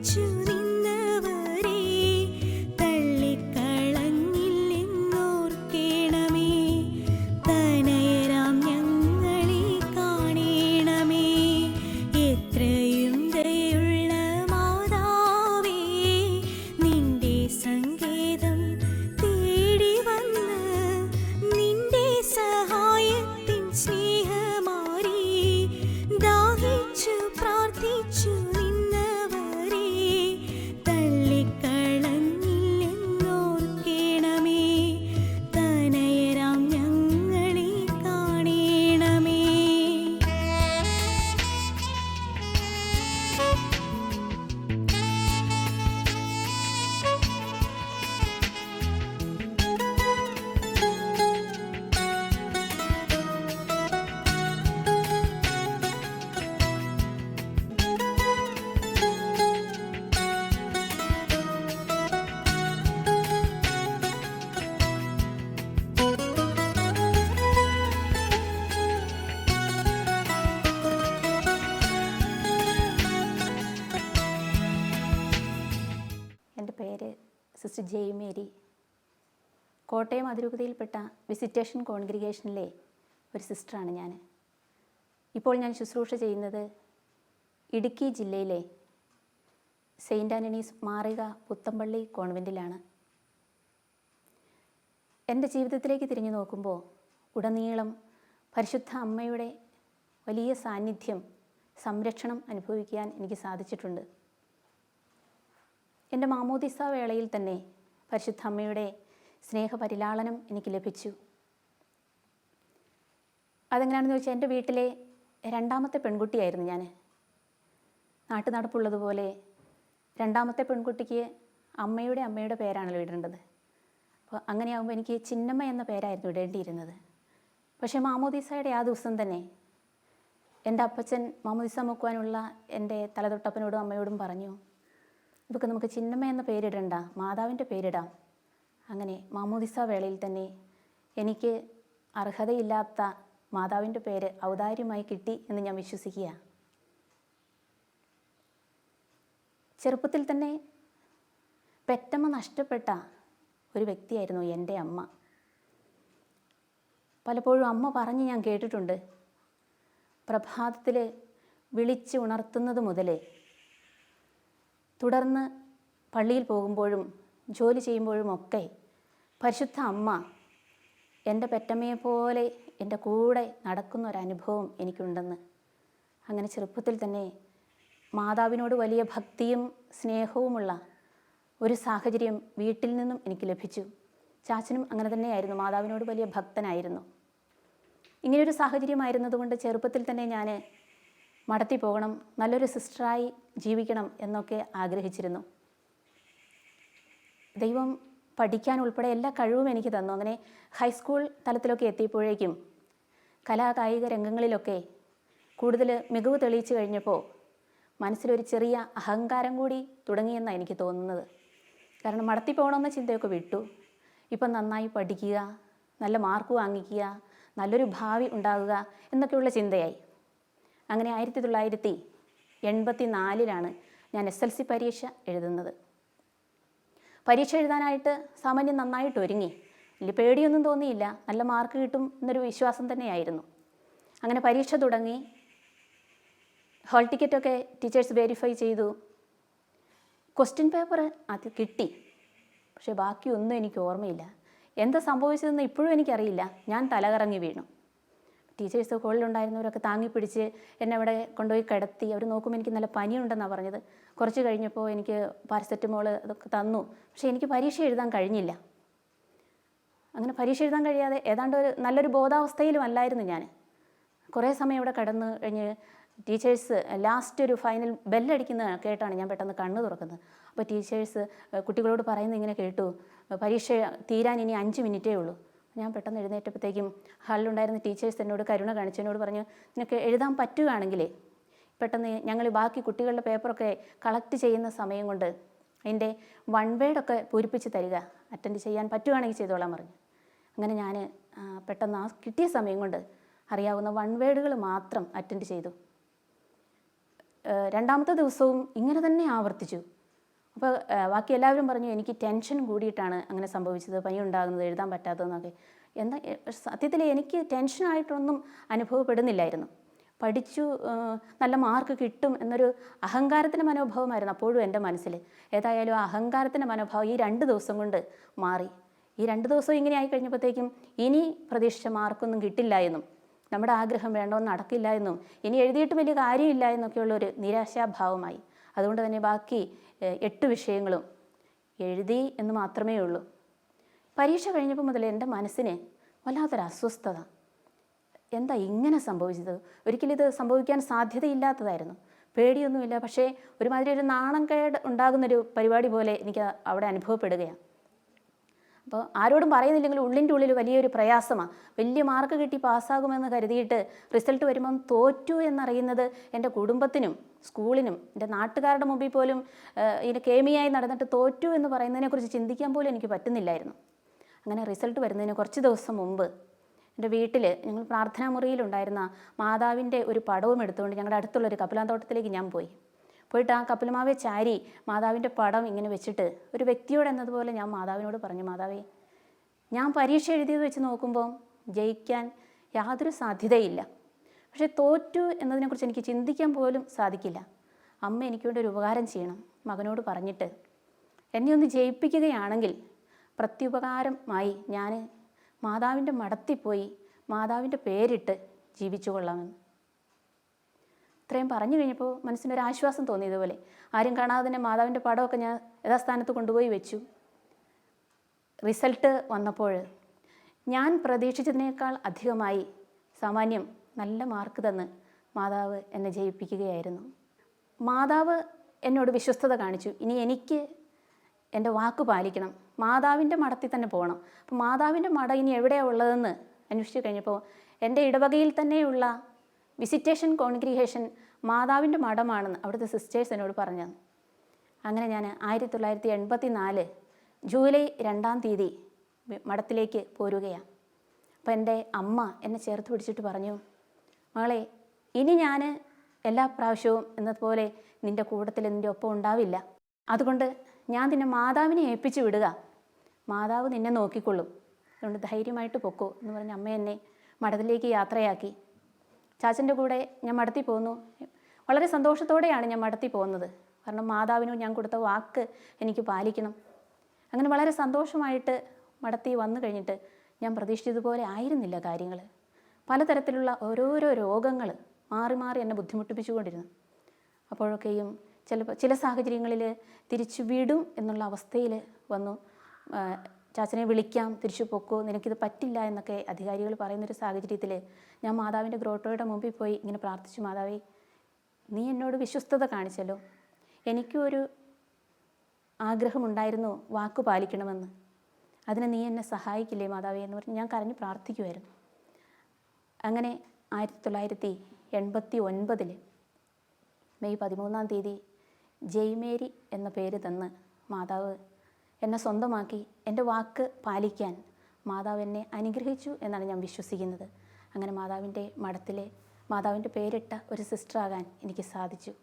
പ്രാർത്ഥിച്ചു നിന്നവരെ തള്ളിക്കളഞ്ഞില്ലെന്നോർക്കേണമേ. തനയരാം ഞങ്ങളെ കാണേണമേ. എത്രയും ദയുള്ള മാതാവേ, നിന്റെ സങ്കേതം തേടി വന്ന് നിന്റെ സഹായത്തിൻ സ്നേഹമാരി ദാഹിച്ചു പ്രാർത്ഥിച്ചു നിന്നവരെ തള്ളിക്കളഞ്ഞില്ലെന്നോർക്കേണമേ. തനയരാം ഞങ്ങളെ കാണേണമേ. എൻ്റെ പേര് സിസ്റ്റർ ജെയ്മേരി. കോട്ടയം അതിരൂപതയിൽപ്പെട്ട വിസിറ്റേഷൻ കോൺഗ്രിഗേഷനിലെ ഒരു സിസ്റ്ററാണ് ഞാൻ. ഇപ്പോൾ ഞാൻ ശുശ്രൂഷ ചെയ്യുന്നത് ഇടുക്കി ജില്ലയിലെ സെയിൻറ്റ് ആൻ്റണീസ് മാറിക പുത്തമ്പള്ളി കോൺവെൻറ്റിലാണ്. എൻ്റെ ജീവിതത്തിലേക്ക് തിരിഞ്ഞു നോക്കുമ്പോൾ ഉടനീളം പരിശുദ്ധ അമ്മയുടെ വലിയ സാന്നിധ്യം, സംരക്ഷണം അനുഭവിക്കാൻ എനിക്ക് സാധിച്ചിട്ടുണ്ട്. എൻ്റെ മാമോദിസ വേളയിൽ തന്നെ പരിശുദ്ധ അമ്മയുടെ സ്നേഹപരിലാളനം എനിക്ക് ലഭിച്ചു. അതെങ്ങനെയാണെന്ന് ചോദിച്ചാൽ, എൻ്റെ വീട്ടിലെ രണ്ടാമത്തെ പെൺകുട്ടിയായിരുന്നു ഞാൻ. നാട്ടുനടപ്പുള്ളതുപോലെ രണ്ടാമത്തെ പെൺകുട്ടിക്ക് അമ്മയുടെ പേരാണല്ലോ ഇടേണ്ടത്. അപ്പോൾ അങ്ങനെയാകുമ്പോൾ എനിക്ക് ചിന്നമ്മ എന്ന പേരായിരുന്നു ഇടേണ്ടിയിരുന്നത്. പക്ഷേ മാമോദിസയുടെ ആ ദിവസം തന്നെ എൻ്റെ അപ്പച്ചൻ മാമോദിസ മുക്കുവാനുള്ള എൻ്റെ തലതൊട്ടപ്പനോടും അമ്മയോടും പറഞ്ഞു, ഇവർക്ക് നമുക്ക് ചിന്നമ്മ എന്ന പേരിടണ്ട, മാതാവിൻ്റെ പേരിടാം. അങ്ങനെ മാമോദിസ വേളയിൽ തന്നെ എനിക്ക് അർഹതയില്ലാത്ത മാതാവിൻ്റെ പേര് ഔദാര്യമായി കിട്ടി എന്ന് ഞാൻ വിശ്വസിക്കുക. ചെറുപ്പത്തിൽ തന്നെ പെറ്റമ്മ നഷ്ടപ്പെട്ട ഒരു വ്യക്തിയായിരുന്നു എൻ്റെ അമ്മ. പലപ്പോഴും അമ്മ പറഞ്ഞ് ഞാൻ കേട്ടിട്ടുണ്ട്, പ്രഭാതത്തിൽ വിളിച്ച് ഉണർത്തുന്നത് മുതൽ തുടർന്ന് പള്ളിയിൽ പോകുമ്പോഴും ജോലി ചെയ്യുമ്പോഴുമൊക്കെ പരിശുദ്ധ അമ്മ എൻ്റെ പെറ്റമ്മയെപ്പോലെ എൻ്റെ കൂടെ നടക്കുന്ന ഒരനുഭവം എനിക്കുണ്ടെന്ന്. അങ്ങനെ ചെറുപ്പത്തിൽ തന്നെ മാതാവിനോട് വലിയ ഭക്തിയും സ്നേഹവുമുള്ള ഒരു സാഹചര്യം വീട്ടിൽ നിന്നും എനിക്ക് ലഭിച്ചു. ചാച്ചനും അങ്ങനെ തന്നെയായിരുന്നു, മാതാവിനോട് വലിയ ഭക്തനായിരുന്നു. ഇങ്ങനെയൊരു സാഹചര്യമായിരുന്നതുകൊണ്ട് ചെറുപ്പത്തിൽ തന്നെ ഞാൻ മഠത്തിൽ പോകണം, നല്ലൊരു സിസ്റ്ററായി ജീവിക്കണം എന്നൊക്കെ ആഗ്രഹിച്ചിരുന്നു. ദൈവം പഠിക്കാൻ ഉൾപ്പെടെ എല്ലാ കഴിവും എനിക്ക് തന്നു. അങ്ങനെ ഹൈസ്കൂൾ തലത്തിലൊക്കെ എത്തിയപ്പോഴേക്കും കലാകായിക രംഗങ്ങളിലൊക്കെ കൂടുതൽ മികവ് തെളിയിച്ചു കഴിഞ്ഞപ്പോൾ മനസ്സിലൊരു ചെറിയ അഹങ്കാരം കൂടി തുടങ്ങിയെന്നാണ് എനിക്ക് തോന്നുന്നത്. കാരണം മഠത്തിൽ പോകണമെന്ന ചിന്തയൊക്കെ വിട്ടു. ഇപ്പം നന്നായി പഠിക്കുക, നല്ല മാർക്ക് വാങ്ങിക്കുക, നല്ലൊരു ഭാവി ഉണ്ടാകുക എന്നൊക്കെയുള്ള ചിന്തയായി. അങ്ങനെ 1984 ഞാൻ SLC പരീക്ഷ എഴുതുന്നത്. പരീക്ഷ എഴുതാനായിട്ട് സാമാന്യം നന്നായിട്ട് ഒരുങ്ങി. വലിയ പേടിയൊന്നും തോന്നിയില്ല, നല്ല മാർക്ക് കിട്ടും എന്നൊരു വിശ്വാസം തന്നെയായിരുന്നു. അങ്ങനെ പരീക്ഷ തുടങ്ങി. ഹാൾ ടിക്കറ്റൊക്കെ ടീച്ചേഴ്സ് വെരിഫൈ ചെയ്തു. ക്വസ്റ്റ്യൻ പേപ്പർ അത് കിട്ടി. പക്ഷേ ബാക്കിയൊന്നും എനിക്ക് ഓർമ്മയില്ല. എന്താ സംഭവിച്ചതെന്ന് ഇപ്പോഴും എനിക്കറിയില്ല. ഞാൻ തലകറങ്ങി വീണു. ടീച്ചേഴ്സ് ഹോളിലുണ്ടായിരുന്നവരൊക്കെ താങ്ങിപ്പിടിച്ച് എന്നെ അവിടെ കൊണ്ടുപോയി കിടത്തി. അവർ നോക്കുമ്പോൾ എനിക്ക് നല്ല പനിയുണ്ടെന്നാണ് പറഞ്ഞത്. കുറച്ച് കഴിഞ്ഞപ്പോൾ എനിക്ക് പാരസെറ്റമോൾ അതൊക്കെ തന്നു. പക്ഷേ എനിക്ക് പരീക്ഷ എഴുതാൻ കഴിഞ്ഞില്ല. അങ്ങനെ പരീക്ഷ എഴുതാൻ കഴിയാതെ ഏതാണ്ട് നല്ലൊരു ബോധാവസ്ഥയിലും അല്ലായിരുന്നു ഞാൻ. കുറേ സമയം ഇവിടെ കടന്നു കഴിഞ്ഞ് ടീച്ചേഴ്സ് ലാസ്റ്റ് ഒരു ഫൈനൽ ബെല്ലടിക്കുന്ന കേട്ടാണ് ഞാൻ പെട്ടെന്ന് കണ്ണ് തുറക്കുന്നത്. അപ്പോൾ ടീച്ചേഴ്സ് കുട്ടികളോട് പറയുന്നത് ഇങ്ങനെ കേട്ടു, പരീക്ഷ തീരാൻ ഇനി 5 മിനിറ്റേ ഉള്ളൂ. ഞാൻ പെട്ടെന്ന് എഴുന്നേറ്റപ്പോഴത്തേക്കും ഹാളിലുണ്ടായിരുന്ന ടീച്ചേഴ്സ് എന്നോട് കരുണ കാണിച്ചു. എന്നോട് പറഞ്ഞു, നിനക്ക് എഴുതാൻ പറ്റുകയാണെങ്കിലേ പെട്ടെന്ന് ഞങ്ങൾ ബാക്കി കുട്ടികളുടെ പേപ്പറൊക്കെ കളക്ട് ചെയ്യുന്ന സമയം കൊണ്ട് അതിൻ്റെ 1 വേർഡൊക്കെ പൂരിപ്പിച്ച് തരിക, അറ്റൻഡ് ചെയ്യാൻ പറ്റുകയാണെങ്കിൽ ചെയ്തോളാൻ പറഞ്ഞു. അങ്ങനെ ഞാൻ പെട്ടെന്ന് ആ കിട്ടിയ സമയം കൊണ്ട് അറിയാവുന്ന 1 വേർഡുകൾ മാത്രം അറ്റൻഡ് ചെയ്തു. രണ്ടാമത്തെ ദിവസവും ഇങ്ങനെ തന്നെ ആവർത്തിച്ചു. അപ്പോൾ ബാക്കി എല്ലാവരും പറഞ്ഞു എനിക്ക് ടെൻഷൻ കൂടിയിട്ടാണ് അങ്ങനെ സംഭവിച്ചത്, പനി ഉണ്ടാകുന്നത്, എഴുതാൻ പറ്റാത്തതെന്നൊക്കെ. എന്താ സത്യത്തിൽ എനിക്ക് ടെൻഷനായിട്ടൊന്നും അനുഭവപ്പെടുന്നില്ലായിരുന്നു. പഠിച്ചു നല്ല മാർക്ക് കിട്ടും എന്നൊരു അഹങ്കാരത്തിൻ്റെ മനോഭാവമായിരുന്നു അപ്പോഴും എൻ്റെ മനസ്സിൽ. ഏതായാലും ആ അഹങ്കാരത്തിൻ്റെ മനോഭാവം ഈ 2 ദിവസം കൊണ്ട് മാറി. ഈ 2 ദിവസം ഇങ്ങനെ ആയി കഴിഞ്ഞപ്പോഴത്തേക്കും ഇനി പ്രതീക്ഷിച്ച മാർക്കൊന്നും കിട്ടില്ല എന്നും നമ്മുടെ ആഗ്രഹം വേണ്ടോന്ന് നടക്കില്ല എന്നും ഇനി എഴുതിയിട്ട് വലിയ കാര്യമില്ല എന്നൊക്കെയുള്ളൊരു നിരാശാഭാവമായി. അതുകൊണ്ട് തന്നെ ബാക്കി 8 വിഷയങ്ങളും എഴുതി എന്ന് മാത്രമേ ഉള്ളൂ. പരീക്ഷ കഴിഞ്ഞപ്പോൾ മുതൽ എൻ്റെ മനസ്സിന് വല്ലാത്തൊരു അസ്വസ്ഥത. എന്താ ഇങ്ങനെ സംഭവിച്ചത്? ഒരിക്കലും ഇത് സംഭവിക്കാൻ സാധ്യതയില്ലാത്തതായിരുന്നു. പേടിയൊന്നുമില്ല, പക്ഷേ ഒരുമാതിരി ഒരു നാണംകേട് ഉണ്ടാകുന്നൊരു പരിപാടി പോലെ എനിക്ക് അവിടെ അനുഭവപ്പെടുകയാണ്. അപ്പോൾ ആരോടും പറയുന്നില്ലെങ്കിലും ഉള്ളിൻ്റെ ഉള്ളിൽ വലിയൊരു പ്രയാസമാണ്. വലിയ മാർക്ക് കിട്ടി പാസ്സാകുമെന്ന് കരുതിയിട്ട് റിസൾട്ട് വരുമ്പം തോറ്റു എന്നറിയുന്നത് എൻ്റെ കുടുംബത്തിനും സ്കൂളിനും എൻ്റെ നാട്ടുകാരുടെ മുമ്പിൽ പോലും ഇതിന് കേമിയായി നടന്നിട്ട് തോറ്റു എന്ന് പറയുന്നതിനെക്കുറിച്ച് ചിന്തിക്കാൻ പോലും എനിക്ക് പറ്റുന്നില്ലായിരുന്നു. അങ്ങനെ റിസൾട്ട് വരുന്നതിന് കുറച്ച് ദിവസം മുമ്പ് എൻ്റെ വീട്ടിൽ ഞങ്ങൾ പ്രാർത്ഥനാ മുറിയിലുണ്ടായിരുന്ന മാതാവിൻ്റെ ഒരു പടവും എടുത്തുകൊണ്ട് ഞങ്ങളുടെ അടുത്തുള്ളൊരു കപ്പിലാന്തോട്ടത്തിലേക്ക് ഞാൻ പോയിട്ട് ആ കപ്പിലുമാവെ ചാരി മാതാവിൻ്റെ പടം ഇങ്ങനെ വെച്ചിട്ട് ഒരു വ്യക്തിയോട് എന്നതുപോലെ ഞാൻ മാതാവിനോട് പറഞ്ഞു, മാതാവേ, ഞാൻ പരീക്ഷ എഴുതിയത് വെച്ച് നോക്കുമ്പോൾ ജയിക്കാൻ യാതൊരു സാധ്യതയില്ല. പക്ഷേ തോറ്റു എന്നതിനെക്കുറിച്ച് എനിക്ക് ചിന്തിക്കാൻ പോലും സാധിക്കില്ല. അമ്മ എനിക്ക് വേണ്ടി ഒരു ഉപകാരം ചെയ്യണം. മകനോട് പറഞ്ഞിട്ട് എന്നെ ഒന്ന് ജയിപ്പിക്കുകയാണെങ്കിൽ പ്രത്യുപകാരമായി ഞാൻ മാതാവിൻ്റെ മടത്തിൽ പോയി മാതാവിൻ്റെ പേരിട്ട് ജീവിച്ചു കൊള്ളാമെന്ന്. ഇത്രയും പറഞ്ഞു കഴിഞ്ഞപ്പോൾ മനസ്സിനൊരു ആശ്വാസം തോന്നി. ഇതുപോലെ ആരും കാണാതെ തന്നെ മാതാവിൻ്റെ പടമൊക്കെ ഞാൻ യഥാസ്ഥാനത്ത് കൊണ്ടുപോയി വെച്ചു. റിസൾട്ട് വന്നപ്പോൾ ഞാൻ പ്രതീക്ഷിച്ചതിനേക്കാൾ അധികമായി സാമാന്യം നല്ല മാർക്ക് തന്ന് മാതാവ് എന്നെ ജയിപ്പിക്കുകയായിരുന്നു. മാതാവ് എന്നോട് വിശ്വസ്തത കാണിച്ചു. ഇനി എനിക്ക് എൻ്റെ വാക്ക് പാലിക്കണം, മാതാവിൻ്റെ മടത്തിൽ തന്നെ പോകണം. അപ്പോൾ മാതാവിൻ്റെ മടം ഇനി എവിടെയാണ് ഉള്ളതെന്ന് അന്വേഷിച്ച് കഴിഞ്ഞപ്പോൾ എൻ്റെ ഇടവകയിൽ തന്നെയുള്ള വിസിറ്റേഷൻ കോൺഗ്രിഗേഷൻ മാതാവിൻ്റെ മഠമാണെന്ന് അവിടുത്തെ സിസ്റ്റേഴ്സ് എന്നോട് പറഞ്ഞു. അങ്ങനെ ഞാൻ 1984 ജൂലൈ 2-ാം തീയതി മഠത്തിലേക്ക് പോരുകയാണ്. അപ്പോൾ എൻ്റെ അമ്മ എന്നെ ചേർത്ത് പിടിച്ചിട്ട് പറഞ്ഞു, മകളെ, ഇനി ഞാൻ എല്ലാ പ്രാവശ്യവും എന്നതുപോലെ നിൻ്റെ കൂട്ടത്തിൽ നിൻ്റെ ഒപ്പം ഉണ്ടാവില്ല. അതുകൊണ്ട് ഞാൻ നിന്നെ മാതാവിനെ ഏൽപ്പിച്ച് വിടുക, മാതാവ് നിന്നെ നോക്കിക്കൊള്ളും, അതുകൊണ്ട് ധൈര്യമായിട്ട് പൊക്കോ എന്ന് പറഞ്ഞ് അമ്മ എന്നെ മഠത്തിലേക്ക് യാത്രയാക്കി. ചാച്ചൻ്റെ കൂടെ ഞാൻ മഠത്തിൽ പോന്നു. വളരെ സന്തോഷത്തോടെയാണ് ഞാൻ മഠത്തിൽ പോകുന്നത്. കാരണം മാതാവിനും ഞാൻ കൊടുത്ത വാക്ക് എനിക്ക് പാലിക്കണം. അങ്ങനെ വളരെ സന്തോഷമായിട്ട് മഠത്തിൽ വന്നു കഴിഞ്ഞിട്ട് ഞാൻ പ്രതീക്ഷിച്ചതുപോലെ ആയിരുന്നില്ല കാര്യങ്ങൾ. പലതരത്തിലുള്ള ഓരോരോ രോഗങ്ങൾ മാറി മാറി എന്നെ ബുദ്ധിമുട്ടിപ്പിച്ചുകൊണ്ടിരുന്നു. അപ്പോഴൊക്കെയും ചില സാഹചര്യങ്ങളിൽ തിരിച്ചു വിടും എന്നുള്ള അവസ്ഥയിൽ വന്നു. ചാച്ചനെ വിളിക്കാം, തിരിച്ചു പൊക്കോ, നിനക്കിത് പറ്റില്ല എന്നൊക്കെ അധികാരികൾ പറയുന്നൊരു സാഹചര്യത്തിൽ ഞാൻ മാതാവിൻ്റെ ഗ്രോട്ടോയുടെ മുമ്പിൽ പോയി ഇങ്ങനെ പ്രാർത്ഥിച്ചു, മാതാവേ, നീ എന്നോട് വിശ്വസ്തത കാണിച്ചല്ലോ, എനിക്കും ഒരു ആഗ്രഹമുണ്ടായിരുന്നു വാക്ക് പാലിക്കണമെന്ന്, അതിന് നീ എന്നെ സഹായിക്കില്ലേ മാതാവേ എന്ന് പറഞ്ഞ് ഞാൻ കരഞ്ഞ് പ്രാർത്ഥിക്കുമായിരുന്നു. അങ്ങനെ 1989 മെയ് 13-ാം തീയതി ജയ്മേരി എന്ന പേര് തന്ന് മാതാവ് എന്നെ സ്വന്തമാക്കി. എൻ്റെ വാക്ക് പാലിക്കാൻ മാതാവ് എന്നെ അനുഗ്രഹിച്ചു എന്നാണ് ഞാൻ വിശ്വസിക്കുന്നത്. അങ്ങനെ മാതാവിൻ്റെ മഠത്തിലെ മാതാവിൻ്റെ പേരിട്ട ഒരു സിസ്റ്ററാകാൻ എനിക്ക് സാധിച്ചു.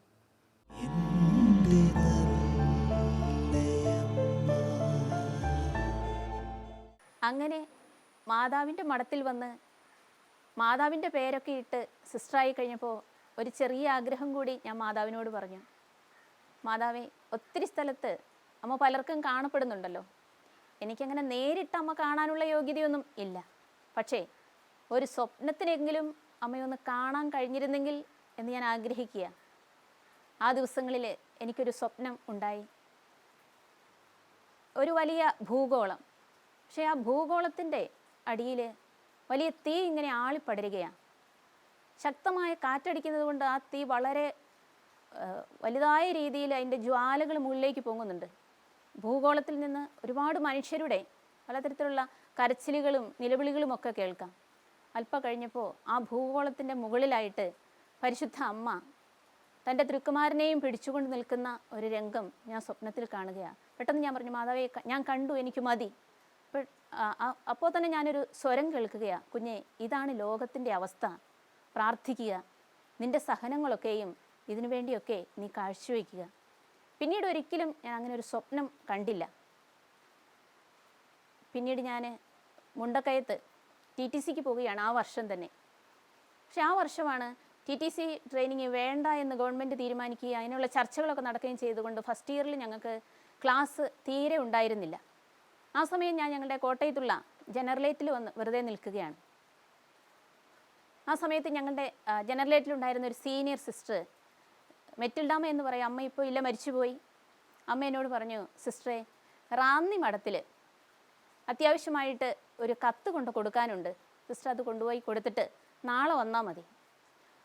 അങ്ങനെ മാതാവിൻ്റെ മഠത്തിൽ വന്ന് മാതാവിൻ്റെ പേരൊക്കെ ഇട്ട് സിസ്റ്ററായി കഴിഞ്ഞപ്പോൾ ഒരു ചെറിയ ആഗ്രഹം കൂടി ഞാൻ മാതാവിനോട് പറഞ്ഞു. മാതാവേ, ഒത്തിരി സ്ഥലത്ത് അമ്മ പലർക്കും കാണപ്പെടുന്നുണ്ടല്ലോ, എനിക്കങ്ങനെ നേരിട്ട് അമ്മ കാണാനുള്ള യോഗ്യതയൊന്നും ഇല്ല. പക്ഷേ ഒരു സ്വപ്നത്തിനെങ്കിലും അമ്മയൊന്ന് കാണാൻ കഴിഞ്ഞിരുന്നെങ്കിൽ എന്ന് ഞാൻ ആഗ്രഹിക്കുക. ആ ദിവസങ്ങളിൽ എനിക്കൊരു സ്വപ്നം ഉണ്ടായി. ഒരു വലിയ ഭൂഗോളം, പക്ഷേ ആ ഭൂഗോളത്തിൻ്റെ അടിയിൽ വലിയ തീ ഇങ്ങനെ ആളിപ്പടരുകയാണ്. ശക്തമായ കാറ്റടിക്കുന്നത് കൊണ്ട് ആ തീ വളരെ വലുതായ രീതിയിൽ അതിൻ്റെ ജ്വാലകൾ മുകളിലേക്ക് പൊങ്ങുന്നുണ്ട്. ഭൂഗോളത്തിൽ നിന്ന് ഒരുപാട് മനുഷ്യരുടെ പലതരത്തിലുള്ള കരച്ചിലുകളും നിലവിളികളും ഒക്കെ കേൾക്കാം. അല്പം കഴിഞ്ഞപ്പോൾ ആ ഭൂഗോളത്തിൻ്റെ മുകളിലായിട്ട് പരിശുദ്ധ അമ്മ തൻ്റെ തൃക്കുമാരനെയും പിടിച്ചുകൊണ്ട് നിൽക്കുന്ന ഒരു രംഗം ഞാൻ സ്വപ്നത്തിൽ കാണുകയാണ്. പെട്ടെന്ന് ഞാൻ പറഞ്ഞു, മാതാവേ, ഞാൻ കണ്ടു, എനിക്ക് മതി. അപ്പോൾ തന്നെ ഞാനൊരു സ്വരം കേൾക്കുകയാണ്, കുഞ്ഞെ, ഇതാണ് ലോകത്തിൻ്റെ അവസ്ഥ, പ്രാർത്ഥിക്കുക, നിൻ്റെ സഹനങ്ങളൊക്കെയും ഇതിനു വേണ്ടിയൊക്കെ നീ കാഴ്ചവെക്കുക. പിന്നീട് ഒരിക്കലും ഞാൻ അങ്ങനെ ഒരു സ്വപ്നം കണ്ടില്ല. പിന്നീട് ഞാൻ മുണ്ടക്കയത്ത് TTCക്ക് പോവുകയാണ് ആ വർഷം തന്നെ. പക്ഷെ ആ വർഷമാണ് TTC ട്രെയിനിങ് വേണ്ട എന്ന് ഗവൺമെൻറ് തീരുമാനിക്കുകയും അതിനുള്ള ചർച്ചകളൊക്കെ നടക്കുകയും ചെയ്തുകൊണ്ട് ഫസ്റ്റ് ഇയറിൽ ഞങ്ങൾക്ക് ക്ലാസ് തീരെ ഉണ്ടായിരുന്നില്ല. ആ സമയം ഞാൻ ഞങ്ങളുടെ കോട്ടയത്തുള്ള ജനറലേറ്റിൽ വന്ന് വെറുതെ നിൽക്കുകയാണ്. ആ സമയത്ത് ഞങ്ങളുടെ ജനറലേറ്റിലുണ്ടായിരുന്ന ഒരു സീനിയർ സിസ്റ്റർ, മെറ്റിൽഡാമ എന്ന് പറയും, അമ്മ ഇപ്പോൾ ഇല്ല, മരിച്ചുപോയി. അമ്മ എന്നോട് പറഞ്ഞു, സിസ്റ്ററെ, റാന്നി മഠത്തിൽ അത്യാവശ്യമായിട്ട് ഒരു കത്ത് കൊണ്ട് കൊടുക്കാനുണ്ട്, സിസ്റ്റർ അത് കൊണ്ടുപോയി കൊടുത്തിട്ട് നാളെ വന്നാൽ മതി.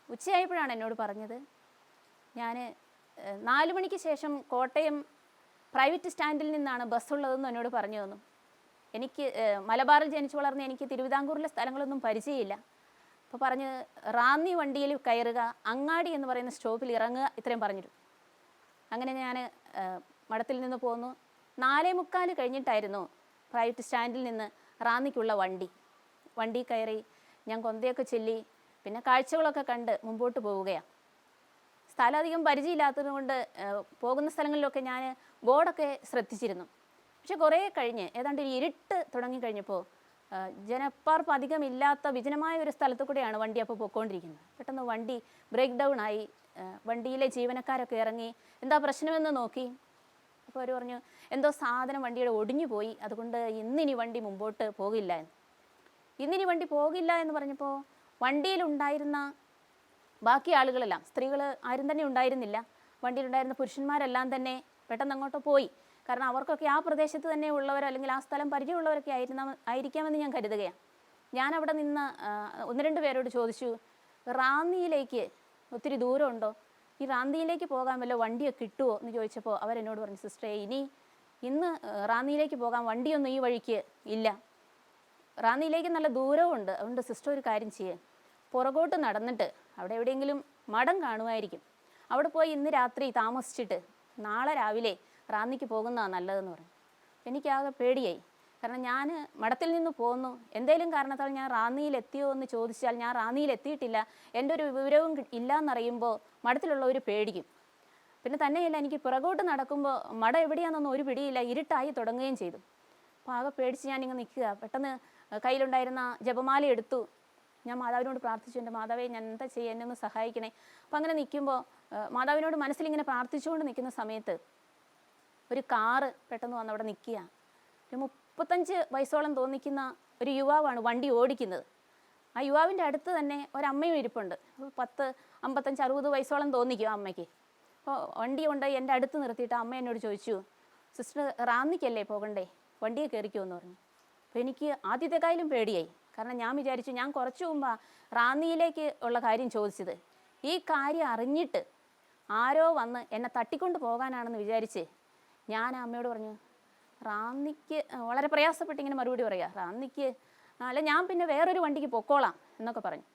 ഉച്ചയായപ്പോഴാണ് എന്നോട് പറഞ്ഞത്. ഞാൻ 4 മണിക്ക് ശേഷം കോട്ടയം പ്രൈവറ്റ് സ്റ്റാൻഡിൽ നിന്നാണ് ബസ്സുള്ളതെന്ന് എന്നോട് പറഞ്ഞു തന്നു. എനിക്ക് മലബാറിൽ ജനിച്ചു വളർന്ന എനിക്ക് തിരുവിതാംകൂറിലെ സ്ഥലങ്ങളൊന്നും പരിചയമില്ല. അപ്പോൾ പറഞ്ഞ് റാന്നി വണ്ടിയിൽ കയറുക, അങ്ങാടി എന്ന് പറയുന്ന സ്റ്റോപ്പിൽ ഇറങ്ങുക, ഇത്രയും പറഞ്ഞിരുന്നു. അങ്ങനെ ഞാൻ മഠത്തിൽ നിന്ന് പോന്നു. 4:45 കഴിഞ്ഞിട്ടായിരുന്നു പ്രൈവറ്റ് സ്റ്റാൻഡിൽ നിന്ന് റാന്നിക്കുള്ള വണ്ടി കയറി ഞാൻ കൊന്തയൊക്കെ ചൊല്ലി പിന്നെ കാഴ്ചകളൊക്കെ കണ്ട് മുമ്പോട്ട് പോവുകയാണ്. സ്ഥലം അധികം പരിചയമില്ലാത്തത് കൊണ്ട് പോകുന്ന സ്ഥലങ്ങളിലൊക്കെ ഞാൻ ബോർഡൊക്കെ ശ്രദ്ധിച്ചിരുന്നു. പക്ഷെ കുറേ കഴിഞ്ഞ് ഏതാണ്ട് ഒരു ഇരുട്ട് തുടങ്ങിക്കഴിഞ്ഞപ്പോൾ ജനപ്പാർപ്പ് അധികമില്ലാത്ത വിജനമായ ഒരു സ്ഥലത്തു കൂടെയാണ് വണ്ടി അപ്പോൾ പോയിക്കൊണ്ടിരിക്കുന്നത്. പെട്ടെന്ന് വണ്ടി ബ്രേക്ക് ഡൗൺ ആയി. വണ്ടിയിലെ ജീവനക്കാരൊക്കെ ഇറങ്ങി എന്താ പ്രശ്നമെന്ന് നോക്കി. അപ്പോൾ അവർ പറഞ്ഞു, എന്തോ സാധനം വണ്ടിയുടെ ഒടിഞ്ഞു പോയി, അതുകൊണ്ട് ഇന്നിനി വണ്ടി മുമ്പോട്ട് പോകില്ല എന്ന്. ഇന്നിനി വണ്ടി പോകില്ല എന്ന് പറഞ്ഞപ്പോൾ വണ്ടിയിലുണ്ടായിരുന്ന ബാക്കി ആളുകളെല്ലാം, സ്ത്രീകൾ ആരും തന്നെ ഉണ്ടായിരുന്നില്ല, വണ്ടിയിലുണ്ടായിരുന്ന പുരുഷന്മാരെല്ലാം തന്നെ പെട്ടെന്ന് അങ്ങോട്ട് പോയി. കാരണം അവർക്കൊക്കെ ആ പ്രദേശത്ത് തന്നെ ഉള്ളവരോ അല്ലെങ്കിൽ ആ സ്ഥലം പരിചയമുള്ളവരൊക്കെ ആയിരിക്കാമെന്ന് ഞാൻ കരുതുകയാണ്. ഞാൻ അവിടെ നിന്ന് 1-2 പേരോട് ചോദിച്ചു, റാന്നിയിലേക്ക് ഒത്തിരി ദൂരമുണ്ടോ, ഈ റാന്നിയിലേക്ക് പോകാൻ വല്ല വണ്ടിയൊക്കെ കിട്ടുമോ എന്ന് ചോദിച്ചപ്പോൾ അവരെന്നോട് പറഞ്ഞു, സിസ്റ്ററെ, ഇന്ന് റാന്നിയിലേക്ക് പോകാൻ വണ്ടിയൊന്നും ഈ വഴിക്ക് ഇല്ല, റാന്നിയിലേക്ക് നല്ല ദൂരമുണ്ട്, അതുകൊണ്ട് സിസ്റ്റർ ഒരു കാര്യം ചെയ്യേ, പുറകോട്ട് നടന്നിട്ട് അവിടെ എവിടെയെങ്കിലും മഠം കാണുമായിരിക്കും, അവിടെ പോയി ഇന്ന് രാത്രി താമസിച്ചിട്ട് നാളെ രാവിലെ റാന്നിക്ക് പോകുന്നതാണ് നല്ലതെന്ന് പറഞ്ഞു. എനിക്കാകെ പേടിയായി. കാരണം ഞാൻ മഠത്തിൽ നിന്ന് പോന്നു, എന്തെങ്കിലും കാരണത്താൽ ഞാൻ റാന്നിയിൽ എത്തിയോ എന്ന് ചോദിച്ചാൽ ഞാൻ റാന്നിയിൽ എത്തിയിട്ടില്ല, എൻ്റെ ഒരു വിവരവും ഇല്ല എന്നറിയുമ്പോൾ മഠത്തിലുള്ളവർ പേടിക്കും. പിന്നെ തന്നെയല്ല, എനിക്ക് പുറകോട്ട് നടക്കുമ്പോൾ മഠം എവിടെയാണെന്നൊന്നും ഒരു പിടിയില്ല, ഇരുട്ടായി തുടങ്ങുകയും ചെയ്തു. അപ്പോൾ ആകെ പേടിച്ച് ഞാനിങ്ങനെ നിൽക്കുക. പെട്ടെന്ന് കയ്യിലുണ്ടായിരുന്ന ജപമാല എടുത്തു. ഞാൻ മാതാവിനോട് പ്രാർത്ഥിച്ചു, എൻ്റെ മാതാവേ, ഞാൻ എന്താ ചെയ്യുക, എന്നെ ഒന്ന് സഹായിക്കണേ. അപ്പോൾ അങ്ങനെ നിൽക്കുമ്പോൾ മാതാവിനോട് മനസ്സിലിങ്ങനെ പ്രാർത്ഥിച്ചുകൊണ്ട് നിൽക്കുന്ന സമയത്ത് ഒരു കാറ് പെട്ടെന്ന് വന്ന് അവിടെ നിൽക്കുക. ഒരു 35 വയസ്സോളം തോന്നിക്കുന്ന ഒരു യുവാവാണ് വണ്ടി ഓടിക്കുന്നത്. ആ യുവാവിൻ്റെ അടുത്ത് തന്നെ ഒരമ്മയും ഇരിപ്പുണ്ട്. 10, 55, 60 വയസ്സോളം തോന്നിക്കും ആ അമ്മയ്ക്ക്. അപ്പോൾ വണ്ടി കൊണ്ട് എൻ്റെ അടുത്ത് നിർത്തിയിട്ട് അമ്മ എന്നോട് ചോദിച്ചു, സിസ്റ്റർ റാന്നിക്കല്ലേ പോകണ്ടേ, വണ്ടിയെ കയറിക്കുമെന്ന് പറഞ്ഞു. അപ്പോൾ എനിക്ക് ആദ്യത്തെ കാര്യം പേടിയായി. കാരണം ഞാൻ വിചാരിച്ചു, ഞാൻ കുറച്ച് മുമ്പാണ് റാന്നിയിലേക്ക് ഉള്ള കാര്യം ചോദിച്ചത്, ഈ കാര്യം അറിഞ്ഞിട്ട് ആരോ വന്ന് എന്നെ തട്ടിക്കൊണ്ട് പോകാനാണെന്ന് വിചാരിച്ച് ഞാൻ അമ്മയോട് പറഞ്ഞു, റാന്നിക്ക് വളരെ പ്രയാസപ്പെട്ട് ഇങ്ങനെ മറുപടി പറയുക, റാന്നിക്ക് അല്ല, ഞാൻ പിന്നെ വേറൊരു വണ്ടിക്ക് പൊക്കോളാം എന്നൊക്കെ പറഞ്ഞു.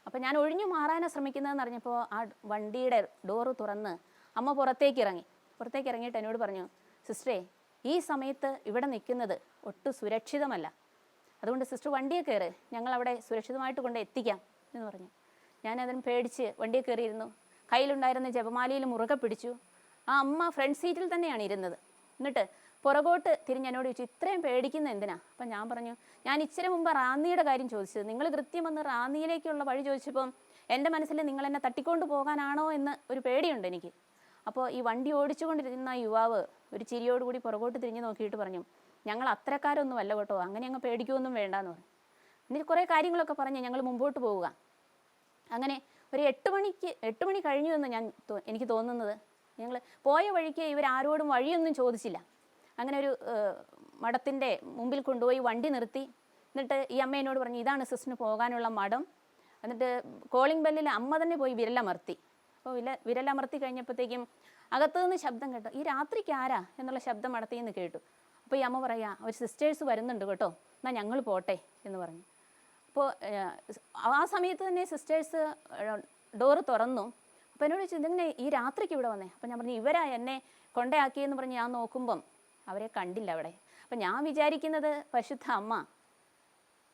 അപ്പോൾ ഞാൻ ഒഴിഞ്ഞു മാറാനാണ് ശ്രമിക്കുന്നതെന്ന് അറിഞ്ഞപ്പോൾ ആ വണ്ടിയുടെ ഡോറ് തുറന്ന് അമ്മ പുറത്തേക്ക് ഇറങ്ങിയിട്ട് എന്നോട് പറഞ്ഞു, സിസ്റ്ററെ, ഈ സമയത്ത് ഇവിടെ നിൽക്കുന്നത് ഒട്ടും സുരക്ഷിതമല്ല, അതുകൊണ്ട് സിസ്റ്റർ വണ്ടിയെ കയറ്, ഞങ്ങളവിടെ സുരക്ഷിതമായിട്ട് കൊണ്ട് എത്തിക്കാം എന്ന് പറഞ്ഞു. ഞാനതിന് പേടിച്ച് വണ്ടിയെ കയറിയിരുന്നു. കയ്യിലുണ്ടായിരുന്ന ജപമാലയിൽ മുറുകെ പിടിച്ചു. ആ അമ്മ ഫ്രണ്ട് സീറ്റിൽ തന്നെയാണ് ഇരുന്നത്. എന്നിട്ട് പുറകോട്ട് തിരിഞ്ഞ് എന്നോട് ചോദിച്ചു, ഇത്രയും പേടിക്കുന്ന എന്തിനാ? അപ്പം ഞാൻ പറഞ്ഞു, ഞാൻ ഇച്ചിരി മുമ്പ് റാന്നിയുടെ കാര്യം ചോദിച്ചത്, നിങ്ങൾ കൃത്യം വന്ന് റാന്നിയിലേക്കുള്ള വഴി ചോദിച്ചപ്പം എൻ്റെ മനസ്സിൽ നിങ്ങൾ എന്നെ തട്ടിക്കൊണ്ട് പോകാനാണോ എന്ന് ഒരു പേടിയുണ്ട് എനിക്ക്. അപ്പോൾ ഈ വണ്ടി ഓടിച്ചുകൊണ്ടിരുന്ന യുവാവ് ഒരു ചിരിയോടുകൂടി പുറകോട്ട് തിരിഞ്ഞ് നോക്കിയിട്ട് പറഞ്ഞു, ഞങ്ങൾ അത്രക്കാരൊന്നും അല്ല കേട്ടോ, അങ്ങനെ അങ്ങ് പേടിക്കുകയൊന്നും വേണ്ടാന്ന് പറഞ്ഞു. എന്നിട്ട് കുറേ കാര്യങ്ങളൊക്കെ പറഞ്ഞ് ഞങ്ങൾ മുമ്പോട്ട് പോവുക. അങ്ങനെ ഒരു 8 മണി കഴിഞ്ഞു എന്ന് എനിക്ക് തോന്നുന്നത്. ഞങ്ങൾ പോയ വഴിക്ക് ഇവരാരോടും വഴിയൊന്നും ചോദിച്ചില്ല. അങ്ങനെ ഒരു മഠത്തിൻ്റെ മുമ്പിൽ കൊണ്ടുപോയി വണ്ടി നിർത്തി. എന്നിട്ട് ഈ അമ്മ എന്നോട് പറഞ്ഞു, ഇതാണ് സിസ്റ്ററിന് പോകാനുള്ള മഠം. എന്നിട്ട് കോളിംഗ് ബെല്ലിൽ അമ്മ തന്നെ പോയി വിരലമർത്തി. അപ്പോൾ വിരലമർത്തി കഴിഞ്ഞപ്പോഴത്തേക്കും അകത്തുനിന്ന് ശബ്ദം കേട്ടോ, ഈ രാത്രിക്ക് ആരാ എന്നുള്ള ശബ്ദം മഠത്തിൽ നിന്ന് കേട്ടു. അപ്പോൾ ഈ അമ്മ പറയാ, ഒരു സിസ്റ്റേഴ്സ് വരുന്നുണ്ട് കേട്ടോ, എന്നാൽ ഞങ്ങൾ പോട്ടെ എന്ന് പറഞ്ഞു. അപ്പോൾ ആ സമയത്ത് തന്നെ സിസ്റ്റേഴ്സ് ഡോറ് തുറന്നു. അപ്പോൾ എന്നോട് ചോദിച്ചു, ഇതെങ്ങനെ ഈ രാത്രിക്ക് ഇവിടെ വന്നേ? അപ്പോൾ ഞാൻ പറഞ്ഞു, ഇവരാ എന്നെ കൊണ്ടയാക്കിയെന്ന് പറഞ്ഞ് ഞാൻ നോക്കുമ്പം അവരെ കണ്ടില്ല അവിടെ. അപ്പം ഞാൻ വിചാരിക്കുന്നത് പരിശുദ്ധ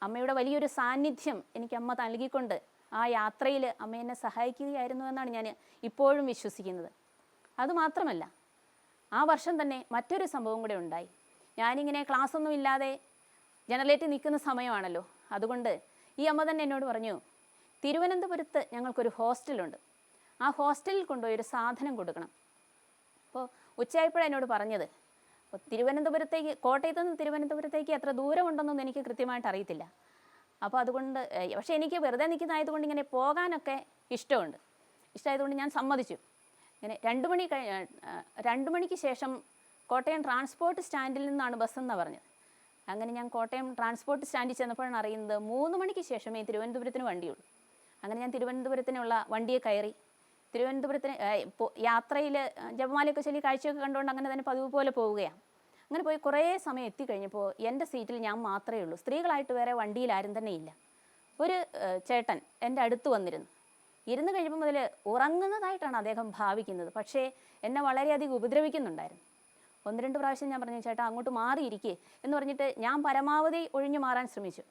അമ്മയുടെ വലിയൊരു സാന്നിധ്യം എനിക്ക് അമ്മ നൽകിക്കൊണ്ട് ആ യാത്രയിൽ അമ്മ എന്നെ സഹായിക്കുകയായിരുന്നു എന്നാണ് ഞാൻ ഇപ്പോഴും വിശ്വസിക്കുന്നത്. അതുമാത്രമല്ല, ആ വർഷം തന്നെ മറ്റൊരു സംഭവം കൂടെ ഉണ്ടായി. ഞാനിങ്ങനെ ക്ലാസ്സൊന്നും ഇല്ലാതെ ജനറേറ്റ് നിൽക്കുന്ന സമയമാണല്ലോ. അതുകൊണ്ട് ഈ അമ്മ തന്നെ എന്നോട് പറഞ്ഞു, തിരുവനന്തപുരത്ത് ഞങ്ങൾക്കൊരു ഹോസ്റ്റലുണ്ട്, ആ ഹോസ്റ്റലിൽ കൊണ്ടുപോയി ഒരു സാധനം കൊടുക്കണം. അപ്പോൾ ഉച്ചയായപ്പോഴാണ് എന്നോട് പറഞ്ഞത്. അപ്പോൾ തിരുവനന്തപുരത്തേക്ക്, കോട്ടയത്ത് നിന്ന് തിരുവനന്തപുരത്തേക്ക് എത്ര ദൂരമുണ്ടെന്നൊന്നും എനിക്ക് കൃത്യമായിട്ട് അറിയത്തില്ല. അപ്പോൾ അതുകൊണ്ട് പക്ഷേ എനിക്ക് വെറുതെ നിൽക്കുന്നതായതുകൊണ്ട് ഇങ്ങനെ പോകാനൊക്കെ ഇഷ്ടമായതുകൊണ്ട് ഞാൻ സമ്മതിച്ചു. ഇങ്ങനെ 2 മണിക്ക് ശേഷം കോട്ടയം ട്രാൻസ്പോർട്ട് സ്റ്റാൻഡിൽ നിന്നാണ് ബസ്സെന്നാണ് പറഞ്ഞത്. അങ്ങനെ ഞാൻ കോട്ടയം ട്രാൻസ്പോർട്ട് സ്റ്റാൻഡിൽ ചെന്നപ്പോഴാണ് അറിയുന്നത് 3 മണിക്ക് ശേഷമേ തിരുവനന്തപുരത്തിന് വണ്ടിയുള്ളൂ. അങ്ങനെ ഞാൻ തിരുവനന്തപുരത്തിനുള്ള വണ്ടിയെ കയറി തിരുവനന്തപുരത്തിന് യാത്രയിൽ ജപമാലയൊക്കെ ചൊല്ലി കാഴ്ചയൊക്കെ കണ്ടുകൊണ്ട് അങ്ങനെ തന്നെ പതിവ് പോലെ പോവുകയാണ്. അങ്ങനെ പോയി കുറേ സമയം എത്തിക്കഴിഞ്ഞപ്പോൾ എൻ്റെ സീറ്റിൽ ഞാൻ മാത്രമേ ഉള്ളൂ. സ്ത്രീകളായിട്ട് വേറെ വണ്ടിയിൽ ആരും തന്നെ ഇല്ല. ഒരു ചേട്ടൻ എൻ്റെ അടുത്ത് വന്നിരുന്നു. ഇരുന്ന് കഴിയുമ്പോൾ മുതൽ ഉറങ്ങുന്നതായിട്ടാണ് അദ്ദേഹം ഭാവിക്കുന്നത്. പക്ഷേ എന്നെ വളരെയധികം ഉപദ്രവിക്കുന്നുണ്ടായിരുന്നു. 1-2 പ്രാവശ്യം ഞാൻ പറഞ്ഞു, ചേട്ടാ അങ്ങോട്ട് മാറിയിരിക്കേ എന്ന് പറഞ്ഞിട്ട് ഞാൻ പരമാവധി ഒഴിഞ്ഞു മാറാൻ ശ്രമിച്ചു.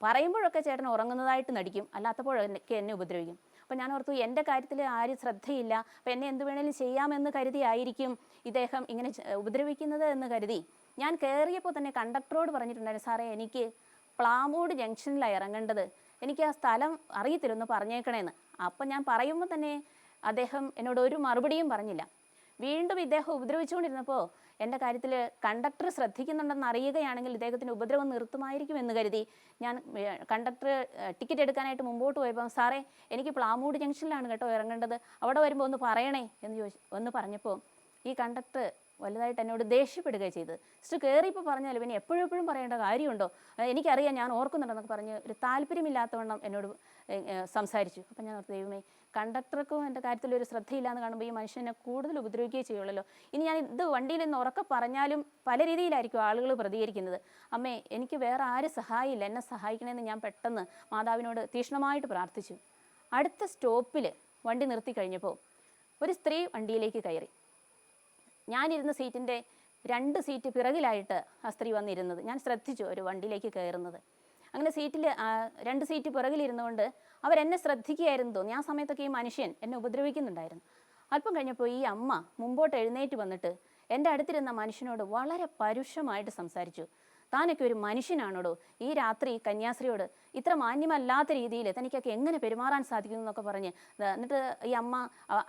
പറയുമ്പോഴൊക്കെ ചേട്ടൻ ഉറങ്ങുന്നതായിട്ട് നടിക്കും, അല്ലാത്തപ്പോഴൊക്കെ എന്നെ ഉപദ്രവിക്കും. അപ്പോൾ ഞാൻ ഓർത്തു എൻ്റെ കാര്യത്തിൽ ആരും ശ്രദ്ധയില്ല, അപ്പോൾ എന്നെ എന്ത് വേണേലും ചെയ്യാമെന്ന് കരുതിയായിരിക്കും ഇദ്ദേഹം ഇങ്ങനെ ഉപദ്രവിക്കുന്നത് എന്ന് കരുതി ഞാൻ കയറിയപ്പോൾ തന്നെ കണ്ടക്ടറോട് പറഞ്ഞിട്ടുണ്ടായിരുന്നു, സാറേ എനിക്ക് പ്ലാമൂട് ജംഗ്ഷനിലാണ് ഇറങ്ങേണ്ടത്, എനിക്ക് ആ സ്ഥലം അറിയത്തില്ല, ഒന്ന് പറഞ്ഞേക്കണേന്ന്. അപ്പം ഞാൻ പറയുമ്പോൾ തന്നെ അദ്ദേഹം എന്നോട് ഒരു മറുപടിയും പറഞ്ഞില്ല. വീണ്ടും ഇദ്ദേഹം ഉപദ്രവിച്ചുകൊണ്ടിരുന്നപ്പോൾ എൻ്റെ കാര്യത്തിൽ കണ്ടക്ടർ ശ്രദ്ധിക്കുന്നുണ്ടെന്ന് അറിയുകയാണെങ്കിൽ ഇദ്ദേഹത്തിൻ്റെ ഉപദ്രവം നിർത്തുമായിരിക്കും എന്ന് കരുതി ഞാൻ കണ്ടക്ടർ ടിക്കറ്റ് എടുക്കാനായിട്ട് മുമ്പോട്ട് പോയപ്പോൾ, സാറേ എനിക്ക് പ്ലാമൂട് ജംഗ്ഷനിലാണ് കേട്ടോ ഇറങ്ങേണ്ടത്, അവിടെ വരുമ്പോൾ ഒന്ന് പറയണേ എന്ന് പറഞ്ഞപ്പോൾ ഈ കണ്ടക്ടർ വലുതായിട്ട് എന്നോട് ദേഷ്യപ്പെടുകയാണ് ചെയ്തത്. ജസ്റ്റ് കയറിയപ്പോൾ പറഞ്ഞാലും പിന്നെ എപ്പോഴും പറയേണ്ട കാര്യമുണ്ടോ, എനിക്കറിയാം ഞാൻ ഓർക്കുന്നുണ്ടെന്നൊക്കെ പറഞ്ഞ് ഒരു താല്പര്യമില്ലാത്തവണ്ണം എന്നോട് സംസാരിച്ചു. അപ്പം ഞാൻ ഓർത്ത്, ദൈവമേ, കണ്ടക്ടർക്കും എൻ്റെ കാര്യത്തിൽ ഒരു ശ്രദ്ധയില്ലാന്ന് കാണുമ്പോൾ ഈ മനുഷ്യനെ കൂടുതൽ ഉപദ്രവിക്കുകയേ ചെയ്യുള്ളല്ലോ. ഇനി ഞാൻ ഇത് വണ്ടിയിൽ നിന്ന് ഉറക്കെ പറഞ്ഞാലും പല രീതിയിലായിരിക്കും ആളുകൾ പ്രതികരിക്കുന്നത്. അമ്മേ, എനിക്ക് വേറെ ആരും സഹായമില്ല, എന്നെ സഹായിക്കണമെന്ന് ഞാൻ പെട്ടെന്ന് മാതാവിനോട് തീക്ഷ്ണമായിട്ട് പ്രാർത്ഥിച്ചു. അടുത്ത സ്റ്റോപ്പിൽ വണ്ടി നിർത്തി കഴിഞ്ഞപ്പോൾ ഒരു സ്ത്രീ വണ്ടിയിലേക്ക് കയറി. ഞാനിരുന്ന സീറ്റിൻ്റെ 2 സീറ്റ് പിറകിലായിട്ട് ആ സ്ത്രീ വന്നിരുന്നത് ഞാൻ ശ്രദ്ധിച്ചു, ഒരു വണ്ടിയിലേക്ക് കയറുന്നത്. അങ്ങനെ സീറ്റിൽ 2 സീറ്റ് പിറകിലിരുന്നുകൊണ്ട് അവരെന്നെ ശ്രദ്ധിക്കുകയായിരുന്നു തോന്നി. ആ സമയത്തൊക്കെ ഈ മനുഷ്യൻ എന്നെ ഉപദ്രവിക്കുന്നുണ്ടായിരുന്നു. അല്പം കഴിഞ്ഞപ്പോൾ ഈ അമ്മ മുമ്പോട്ട് എഴുന്നേറ്റ് വന്നിട്ട് എൻ്റെ അടുത്തിരുന്ന മനുഷ്യനോട് വളരെ പരുഷമായിട്ട് സംസാരിച്ചു. താനൊക്കെ ഒരു മനുഷ്യനാണോടോ, ഈ രാത്രി കന്യാസ്ത്രീയോട് ഇത്ര മാന്യമല്ലാത്ത രീതിയിൽ തനിക്കൊക്കെ എങ്ങനെ പെരുമാറാൻ സാധിക്കുന്നു എന്നൊക്കെ പറഞ്ഞ് എന്നിട്ട് ഈ അമ്മ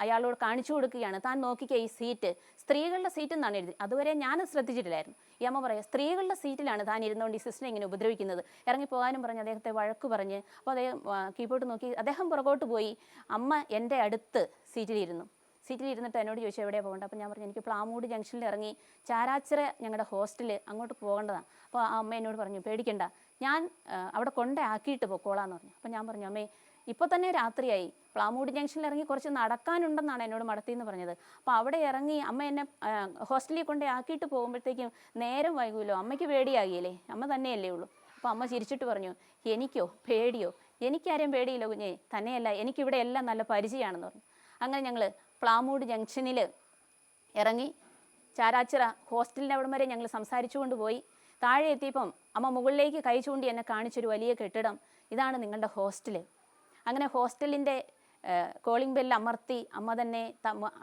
അയാളോട് കാണിച്ചു കൊടുക്കുകയാണ്, താൻ നോക്കിക്കുക ഈ സീറ്റ് സ്ത്രീകളുടെ സീറ്റ് എന്നാണ് എഴുതി. അതുവരെ ഞാൻ ശ്രദ്ധിച്ചിട്ടില്ലായിരുന്നു. ഈ അമ്മ പറയുക, സ്ത്രീകളുടെ സീറ്റിലാണ് താൻ ഇരുന്നുകൊണ്ട് ഈ സിസ്റ്ററെ ഇങ്ങനെ ഉപദ്രവിക്കുന്നത്, ഇറങ്ങിപ്പോകാനും പറഞ്ഞ് അദ്ദേഹത്തെ വഴക്ക് പറഞ്ഞ്. അപ്പോൾ അദ്ദേഹം കീബോർഡ് നോക്കി അദ്ദേഹം പുറകോട്ട് പോയി. അമ്മ എൻ്റെ അടുത്ത് സീറ്റിലിരുന്നിട്ട് എന്നോട് ചോദിച്ചു എവിടെയാണ് പോകേണ്ടത്. അപ്പോൾ ഞാൻ പറഞ്ഞു, എനിക്ക് പ്ലാമൂട് ജംഗ്ഷനിൽ ഇറങ്ങി ചാരാച്ചിറ ഞങ്ങളുടെ ഹോസ്റ്റൽ അങ്ങോട്ട് പോകേണ്ടതാണ്. അപ്പോൾ ആ അമ്മ എന്നോട് പറഞ്ഞു, പേടിക്കണ്ട, ഞാൻ അവിടെ ആക്കിയിട്ട് പൊക്കോളാന്ന് പറഞ്ഞു. അപ്പോൾ ഞാൻ പറഞ്ഞു, അമ്മേ, ഇപ്പോൾ തന്നെ രാത്രിയായി, പ്ലാമൂട് ജംഗ്ഷനിൽ ഇറങ്ങി കുറച്ച് നടക്കാനുണ്ടെന്നാണ് എന്നോട് മടത്തിയെന്ന് പറഞ്ഞത്. അപ്പോൾ അവിടെ ഇറങ്ങി അമ്മ എന്നെ ഹോസ്റ്റലിൽ ആക്കിയിട്ട് പോകുമ്പോഴത്തേക്കും നേരം വൈകുമല്ലോ, അമ്മയ്ക്ക് പേടിയാകില്ലേ, അമ്മ തന്നെയല്ലേ ഉള്ളൂ. അപ്പോൾ അമ്മ ചിരിച്ചിട്ട് പറഞ്ഞു, എനിക്കോ പേടിയോ, എനിക്കാരെയും പേടിയില്ല കുഞ്ഞേ, തന്നെയല്ല എനിക്കിവിടെ എല്ലാം നല്ല പരിചയമാണെന്ന് പറഞ്ഞു. അങ്ങനെ ഞങ്ങൾ പ്ലാമൂട് ജംഗ്ഷനിൽ ഇറങ്ങി ചാരാച്ചിറ ഹോസ്റ്റലിൻ്റെ അവിടം വരെ ഞങ്ങൾ സംസാരിച്ചു കൊണ്ടുപോയി. താഴെ എത്തിയപ്പം അമ്മ മുകളിലേക്ക് കൈ ചൂണ്ടി എന്നെ കാണിച്ചൊരു വലിയ കെട്ടിടം, ഇതാണ് നിങ്ങളുടെ ഹോസ്റ്റൽ. അങ്ങനെ ഹോസ്റ്റലിൻ്റെ കോളിംഗ് ബെല്ല് അമർത്തി അമ്മ തന്നെ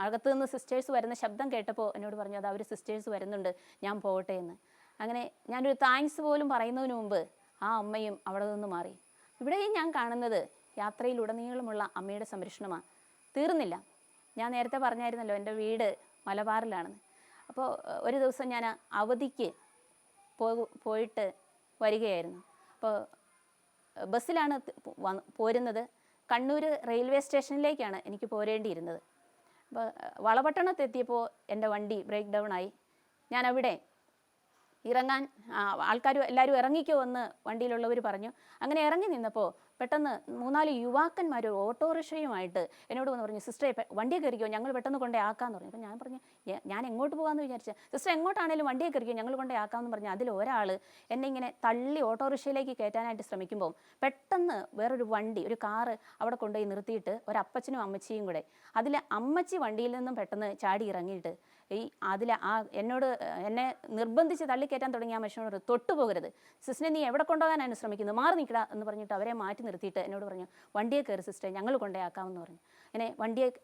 അകത്തു നിന്ന് സിസ്റ്റേഴ്സ് വരുന്ന ശബ്ദം കേട്ടപ്പോൾ എന്നോട് പറഞ്ഞു, അത് അവർ സിസ്റ്റേഴ്സ് വരുന്നുണ്ട്, ഞാൻ പോകട്ടെ എന്ന്. അങ്ങനെ ഞാനൊരു താങ്ക്സ് പോലും പറയുന്നതിന് മുമ്പ് ആ അമ്മയും അവിടെ നിന്ന് മാറി. ഇവിടെയും ഞാൻ കാണുന്നത് യാത്രയിലുടനീളമുള്ള അമ്മയുടെ സംരക്ഷണമാണ്. തീർന്നില്ല. ഞാൻ നേരത്തെ പറഞ്ഞായിരുന്നല്ലോ എൻ്റെ വീട് മലബാറിലാണെന്ന്. അപ്പോൾ ഒരു ദിവസം ഞാൻ അവധിക്ക് പോയിട്ട് വരികയായിരുന്നു. അപ്പോൾ ബസ്സിലാണ് പോരുന്നത്. കണ്ണൂർ റെയിൽവേ സ്റ്റേഷനിലേക്കാണ് എനിക്ക് പോരേണ്ടിയിരുന്നത്. അപ്പോൾ വളപട്ടണത്തെത്തിയപ്പോൾ എൻ്റെ വണ്ടി ബ്രേക്ക് ഡൗൺ ആയി. ഞാനവിടെ ഇറങ്ങാൻ ആൾക്കാർ എല്ലാവരും ഇറങ്ങിക്കോ എന്ന് വണ്ടിയിലുള്ളവർ പറഞ്ഞു. അങ്ങനെ ഇറങ്ങി നിന്നപ്പോൾ പെട്ടെന്ന് 3-4 യുവാക്കന്മാർ ഓട്ടോറിക്ഷയുമായിട്ട് എന്നോട് വന്ന് പറഞ്ഞു, സിസ്റ്ററെ വണ്ടിയെ കയറിക്കോ, ഞങ്ങൾ പെട്ടെന്ന് കൊണ്ടേ ആക്കാമെന്ന് പറഞ്ഞു. അപ്പോൾ ഞാൻ പറഞ്ഞു, ഞാൻ എങ്ങോട്ട് പോകാമെന്ന് വിചാരിച്ചാൽ, സിസ്റ്റർ എങ്ങോട്ടാണേലും വണ്ടിയെ കയറിക്കോ, ഞങ്ങൾ കൊണ്ടേ ആക്കാമെന്ന് പറഞ്ഞു. അതിൽ ഒരാൾ എന്നെ ഇങ്ങനെ തള്ളി ഓട്ടോറിക്ഷയിലേക്ക് കയറ്റാനായിട്ട് ശ്രമിക്കുമ്പോൾ പെട്ടെന്ന് വേറൊരു വണ്ടി, ഒരു കാറ് അവിടെ കൊണ്ടുപോയി നിർത്തിയിട്ട് ഒരപ്പച്ചനും അമ്മച്ചിയും കൂടെ, അതിൽ അമ്മച്ചി വണ്ടിയിൽ നിന്നും പെട്ടെന്ന് ചാടി ഇറങ്ങിയിട്ട് ഈ എന്നോട് എന്നെ നിർബന്ധിച്ച് തള്ളിക്കയറ്റാൻ തുടങ്ങിയ ആ മനുഷ്യനോട് തൊട്ടു പോകരുത്, സിസ്റ്ററിനെ നീ എവിടെ കൊണ്ടുപോകാനാണ് ശ്രമിക്കുന്നത്, മാറി നിൽക്കടാ എന്ന് പറഞ്ഞിട്ട് അവരെ മാറ്റി നിർത്തിയിട്ട് എന്നോട് പറഞ്ഞു വണ്ടിയെ കയറി സിസ്റ്ററെ, ഞങ്ങൾ കൊണ്ടുപോയാക്കാമെന്ന് പറഞ്ഞു. അങ്ങനെ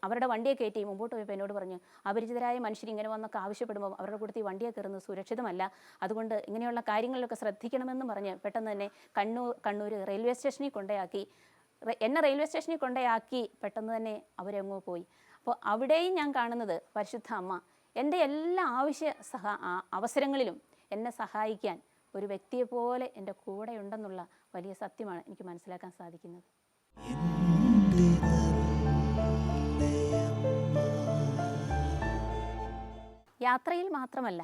അവരുടെ വണ്ടിയെ കയറ്റി മുമ്പോട്ട് പോയപ്പോൾ എന്നോട് പറഞ്ഞു, അപരിചിതരായ മനുഷ്യർ ഇങ്ങനെ വന്നൊക്കെ ആവശ്യപ്പെടുമ്പോൾ അവരുടെ കൂട്ടത്തിൽ വണ്ടിയെ കയറുന്നത് സുരക്ഷിതമല്ല, അതുകൊണ്ട് ഇങ്ങനെയുള്ള കാര്യങ്ങളിലൊക്കെ ശ്രദ്ധിക്കണമെന്ന് പറഞ്ഞ് പെട്ടെന്ന് തന്നെ കണ്ണൂർ റെയിൽവേ സ്റ്റേഷനിൽ കൊണ്ടുപോയാക്കി. എന്നെ റെയിൽവേ സ്റ്റേഷനിൽ കൊണ്ടുപോയാക്കി പെട്ടെന്ന് തന്നെ അവരങ്ങ് പോയി. അപ്പോൾ അവിടെയും ഞാൻ കാണുന്നത് പരിശുദ്ധ അമ്മ എൻ്റെ എല്ലാ അവസരങ്ങളിലും എന്നെ സഹായിക്കാൻ ഒരു വ്യക്തിയെപ്പോലെ എൻ്റെ കൂടെ ഉണ്ടെന്നുള്ള വലിയ സത്യമാണ് എനിക്ക് മനസ്സിലാക്കാൻ സാധിക്കുന്നത്. യാത്രയിൽ മാത്രമല്ല,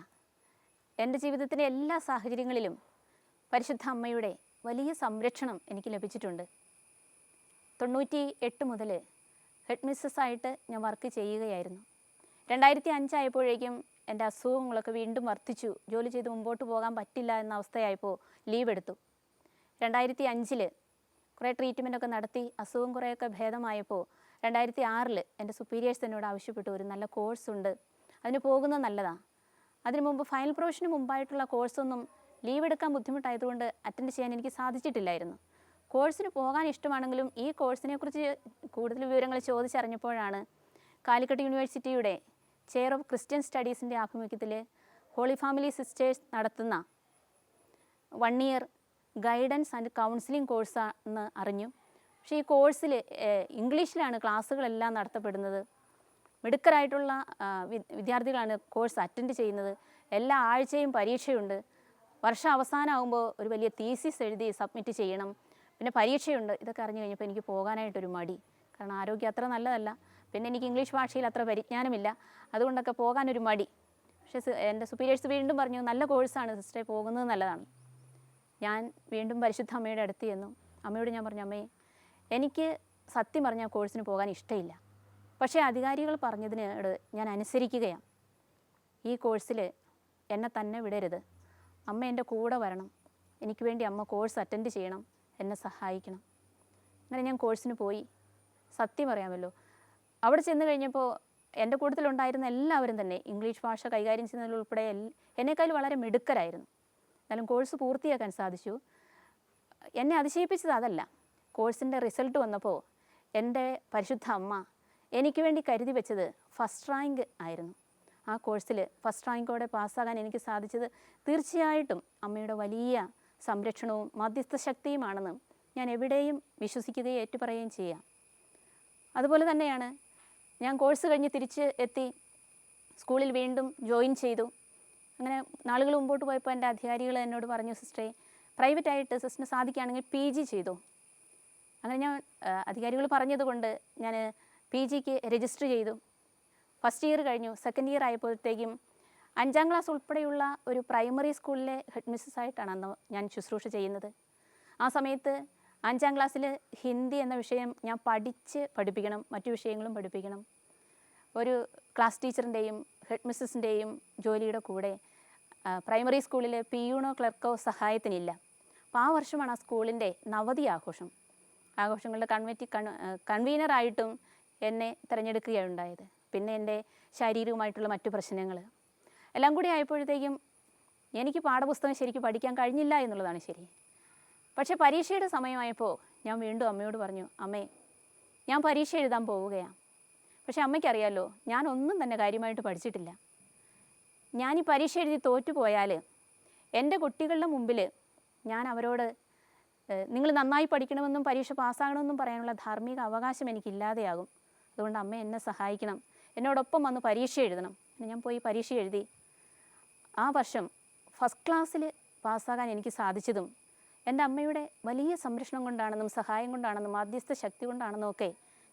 എൻ്റെ ജീവിതത്തിലെ എല്ലാ സാഹചര്യങ്ങളിലും പരിശുദ്ധ അമ്മയുടെ വലിയ സംരക്ഷണം എനിക്ക് ലഭിച്ചിട്ടുണ്ട്. 98 മുതൽ ഹെഡ് മിസ്സസ്സായിട്ട് ഞാൻ വർക്ക് ചെയ്യുകയായിരുന്നു. 2005 ആയപ്പോഴേക്കും എൻ്റെ അസുഖങ്ങളൊക്കെ വീണ്ടും വർദ്ധിച്ചു. ജോലി ചെയ്ത് മുമ്പോട്ട് പോകാൻ പറ്റില്ല എന്ന അവസ്ഥയായപ്പോൾ ലീവ് എടുത്തു. 2005 കുറേ ട്രീറ്റ്മെൻറ്റൊക്കെ നടത്തി അസുഖം കുറേയൊക്കെ ഭേദമായപ്പോൾ 2006 എൻ്റെ സുപ്പീരിയേഴ്സ് എന്നോട് ആവശ്യപ്പെട്ടു, ഒരു നല്ല കോഴ്സുണ്ട്, അതിന് പോകുന്നത് നല്ലതാണ്. അതിനു മുമ്പ് ഫൈനൽ പ്രൊവിഷന് മുമ്പായിട്ടുള്ള കോഴ്സൊന്നും ലീവ് എടുക്കാൻ ബുദ്ധിമുട്ടായതുകൊണ്ട് അറ്റൻഡ് ചെയ്യാൻ എനിക്ക് സാധിച്ചിട്ടില്ലായിരുന്നു. കോഴ്സിന് പോകാൻ ഇഷ്ടമാണെങ്കിലും ഈ കോഴ്സിനെക്കുറിച്ച് കൂടുതൽ വിവരങ്ങൾ ചോദിച്ചറിഞ്ഞപ്പോഴാണ് കാലിക്കറ്റ് യൂണിവേഴ്സിറ്റിയുടെ ചെയർ ഓഫ് ക്രിസ്ത്യൻ സ്റ്റഡീസിൻ്റെ ആഭിമുഖ്യത്തിൽ ഹോളി ഫാമിലി സിസ്റ്റേഴ്സ് നടത്തുന്ന 1 ഇയർ ഗൈഡൻസ് ആൻഡ് കൗൺസിലിംഗ് കോഴ്സാണെന്ന് അറിഞ്ഞു. പക്ഷേ ഈ കോഴ്സിൽ ഇംഗ്ലീഷിലാണ് ക്ലാസ്സുകളെല്ലാം നടത്തപ്പെടുന്നത്. മിടുക്കരായിട്ടുള്ള വിദ്യാർത്ഥികളാണ് കോഴ്സ് അറ്റൻഡ് ചെയ്യുന്നത്. എല്ലാ ആഴ്ചയും പരീക്ഷയുണ്ട്. വർഷം അവസാനമാകുമ്പോൾ ഒരു വലിയ തീസിസ് എഴുതി സബ്മിറ്റ് ചെയ്യണം. പിന്നെ പരീക്ഷയുണ്ട്. ഇതൊക്കെ അറിഞ്ഞു കഴിഞ്ഞപ്പോൾ എനിക്ക് പോകാനായിട്ടൊരു മടി. കാരണം ആരോഗ്യം അത്ര നല്ലതല്ല, പിന്നെ എനിക്ക് ഇംഗ്ലീഷ് ഭാഷയിൽ അത്ര പരിജ്ഞാനമില്ല, അതുകൊണ്ടൊക്കെ പോകാനൊരു മടി. പക്ഷേ എൻ്റെ സുപ്പീരിയേഴ്സ് വീണ്ടും പറഞ്ഞു, നല്ല കോഴ്സാണ് സിസ്റ്ററെ, പോകുന്നത് നല്ലതാണ്. ഞാൻ വീണ്ടും പരിശുദ്ധ അമ്മയുടെ അടുത്ത് ചെന്നു. അമ്മയോട് ഞാൻ പറഞ്ഞു, അമ്മേ എനിക്ക് സത്യം പറഞ്ഞാൽ കോഴ്സിന് പോകാൻ ഇഷ്ടമില്ല, പക്ഷേ അധികാരികൾ പറഞ്ഞതിനോട് ഞാൻ അനുസരിക്കുകയാണ്. ഈ കോഴ്സിൽ എന്നെ തന്നെ വിടരുത്, അമ്മ എൻ്റെ കൂടെ വരണം, എനിക്ക് വേണ്ടി അമ്മ കോഴ്സ് അറ്റൻഡ് ചെയ്യണം, എന്നെ സഹായിക്കണം. അങ്ങനെ ഞാൻ കോഴ്സിന് പോയി. സത്യം പറയാമല്ലോ, അവിടെ ചെന്ന് കഴിഞ്ഞപ്പോൾ എൻ്റെ കൂട്ടത്തിലുണ്ടായിരുന്ന എല്ലാവരും തന്നെ ഇംഗ്ലീഷ് ഭാഷ കൈകാര്യം ചെയ്യുന്നതിലുൾപ്പെടെ എന്നേക്കാൾ വളരെ മിടുക്കരായിരുന്നു. എന്നാലും കോഴ്സ് പൂർത്തിയാക്കാൻ സാധിച്ചു. എന്നെ അതിശയിപ്പിച്ചത് അതല്ല, കോഴ്സിൻ്റെ റിസൾട്ട് വന്നപ്പോൾ എൻ്റെ പരിശുദ്ധ അമ്മ എനിക്ക് വേണ്ടി കരുതി വെച്ചത് ഫസ്റ്റ് റാങ്ക് ആയിരുന്നു. ആ കോഴ്സിൽ ഫസ്റ്റ് റാങ്കോടെ പാസ്സാകാൻ എനിക്ക് സാധിച്ചത് തീർച്ചയായിട്ടും അമ്മയുടെ വലിയ സംരക്ഷണവും മധ്യസ്ഥ ശക്തിയുമാണെന്ന് ഞാൻ എവിടെയും വിശ്വസിക്കുകയും ഏറ്റുപറയുകയും ചെയ്യാം. അതുപോലെ തന്നെയാണ് ഞാൻ കോഴ്സ് കഴിഞ്ഞ് തിരിച്ച് എത്തി സ്കൂളിൽ വീണ്ടും ജോയിൻ ചെയ്തു. അങ്ങനെ നാളുകൾ മുമ്പോട്ട് പോയപ്പോൾ എൻ്റെ അധികാരികൾ എന്നോട് പറഞ്ഞു, സിസ്റ്ററെ പ്രൈവറ്റായിട്ട് സിസ്റ്ററിന് സാധിക്കുകയാണെങ്കിൽ PG ചെയ്തു. അങ്ങനെ ഞാൻ അധികാരികൾ പറഞ്ഞതുകൊണ്ട് ഞാൻ PGക്ക് രജിസ്റ്റർ ചെയ്തു. ഫസ്റ്റ് ഇയർ കഴിഞ്ഞു. സെക്കൻഡ് ഇയർ ആയപ്പോഴത്തേക്കും 5ാം ക്ലാസ് ഉൾപ്പെടെയുള്ള ഒരു പ്രൈമറി സ്കൂളിലെ ഹെഡ് മിസ്സസ്സായിട്ടാണ് അന്ന് ഞാൻ ശുശ്രൂഷ ചെയ്യുന്നത്. ആ സമയത്ത് 5ാം ക്ലാസ്സിൽ ഹിന്ദി എന്ന വിഷയം ഞാൻ പഠിപ്പിക്കണം, മറ്റു വിഷയങ്ങളും പഠിപ്പിക്കണം. ഒരു ക്ലാസ് ടീച്ചറിൻ്റെയും ഹെഡ് മിസ്സസിൻ്റെയും ജോലിയുടെ കൂടെ പ്രൈമറി സ്കൂളിൽ പിയൂണോ ക്ലർക്കോ സഹായത്തിനില്ല. അപ്പോൾ ആ വർഷമാണ് ആ സ്കൂളിൻ്റെ നവതി ആഘോഷങ്ങളുടെ കൺവീനറായിട്ടും എന്നെ തിരഞ്ഞെടുക്കുകയുണ്ടായത്. പിന്നെ എൻ്റെ ശാരീരികമായിട്ടുള്ള മറ്റു പ്രശ്നങ്ങൾ എല്ലാം കൂടി ആയപ്പോഴത്തേക്കും എനിക്ക് പാഠപുസ്തകം ശരിക്കും പഠിക്കാൻ കഴിഞ്ഞില്ല എന്നുള്ളതാണ് ശരി. പക്ഷേ പരീക്ഷയുടെ സമയമായപ്പോൾ ഞാൻ വീണ്ടും അമ്മയോട് പറഞ്ഞു, അമ്മേ ഞാൻ പരീക്ഷ എഴുതാൻ പോവുകയാണ്. പക്ഷേ അമ്മയ്ക്കറിയാമല്ലോ, ഞാനൊന്നും തന്നെ കാര്യമായിട്ട് പഠിച്ചിട്ടില്ല. ഞാനീ പരീക്ഷ എഴുതി തോറ്റുപോയാൽ എൻ്റെ കുട്ടികളുടെ മുമ്പിൽ ഞാൻ അവരോട് നിങ്ങൾ നന്നായി പഠിക്കണമെന്നും പരീക്ഷ പാസ്സാകണമെന്നും പറയാനുള്ള ധാർമ്മിക അവകാശം എനിക്കില്ലാതെയാകും. അതുകൊണ്ട് അമ്മ എന്നെ സഹായിക്കണം, എന്നോടൊപ്പം വന്ന് പരീക്ഷ എഴുതണം. ഞാൻ പോയി പരീക്ഷ എഴുതി. ആ വർഷം ഫസ്റ്റ് ക്ലാസ്സിൽ പാസ്സാകാൻ എനിക്ക് സാധിച്ചതും എൻ്റെ അമ്മയുടെ വലിയ സംരക്ഷണം കൊണ്ടാണെന്നും സഹായം കൊണ്ടാണെന്നും മധ്യസ്ഥ ശക്തി കൊണ്ടാണെന്നും ഒക്കെ